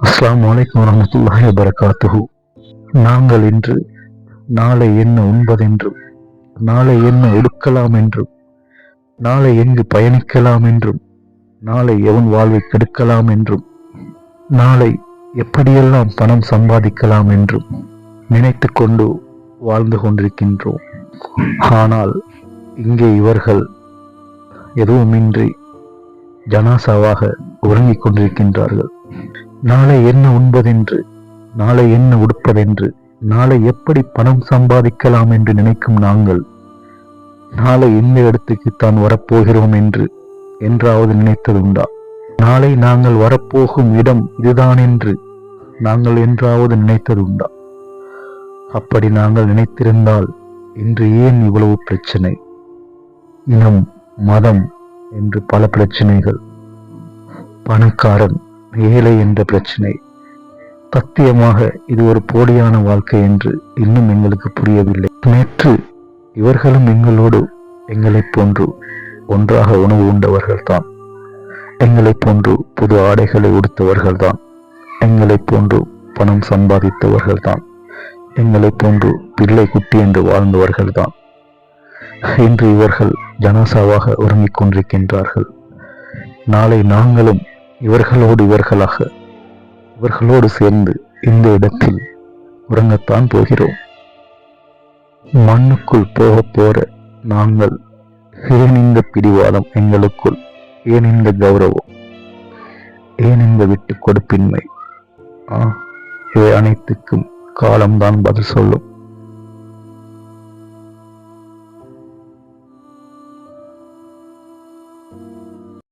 அஸ்ஸலாமு அலைக்கும் வரஹ்மத்துல்லாஹி வபரகாத்துஹு. நாங்கள் இன்று நாளை என்ன உண்பதென்றும், நாளை என்ன உடுக்கலாம் என்றும், நாளை எங்கு பயணிக்கலாம் என்றும், நாளை எவன் வாழ்வை கெடுக்கலாம் என்றும், நாளை எப்படியெல்லாம் பணம் சம்பாதிக்கலாம் என்றும் நினைத்து கொண்டு வாழ்ந்து கொண்டிருக்கின்றோம். ஆனால் இங்கே இவர்கள் எதுவுமின்றி ஜனாசாவாக உறங்கிக் கொண்டிருக்கின்றார்கள். நாளை என்ன உண்பதென்று, நாளை என்ன உடுப்பதென்று, நாளை எப்படி பணம் சம்பாதிக்கலாம் என்று நினைக்கும் நாங்கள் நாளை இந்த இடத்துக்கு தான் வரப்போகிறோம் என்று என்றாவது நினைத்ததுண்டா? நாளை நாங்கள் வரப்போகும் இடம் இதுதான் என்று நாங்கள் என்றாவது நினைத்ததுண்டா? அப்படி நாங்கள் நினைத்திருந்தால் இன்று ஏன் இவ்வளவு பிரச்சனை? இனம், மதம் என்று பல பிரச்சனைகள், பணக்காரன் ஏழை என்ற பிரச்சனை. சத்தியமாக இது ஒரு போலியான வாழ்க்கை என்று இன்னும் எங்களுக்கு புரியவில்லை. நேற்று இவர்களும் எங்களோடு எங்களைப் போன்று ஒன்றாக உணவு உண்டவர்கள்தான், எங்களைப் போன்று புது ஆடைகளை உடுத்தவர்கள்தான், எங்களைப் போன்று பணம் சம்பாதித்தவர்கள்தான், எங்களைப் போன்று பிள்ளை குட்டி என்று வாழ்ந்தவர்கள்தான். இன்று இவர்கள் ஜனாசாவாக உறங்கிக் கொண்டிருக்கின்றார்கள். நாளை நாங்களும் இவர்களோடு சேர்ந்து இந்த இடத்தில் உறங்கத்தான் போகிறோம். மண்ணுக்குள் போக போற நாங்கள் ஏன் இந்த பிடிவாதம் எங்களுக்குள்? ஏன் இந்த கௌரவம்? ஏன் இந்த விட்டு கொடுப்பின்மை? இவை அனைத்துக்கும் காலம்தான் பதில் சொல்லும்.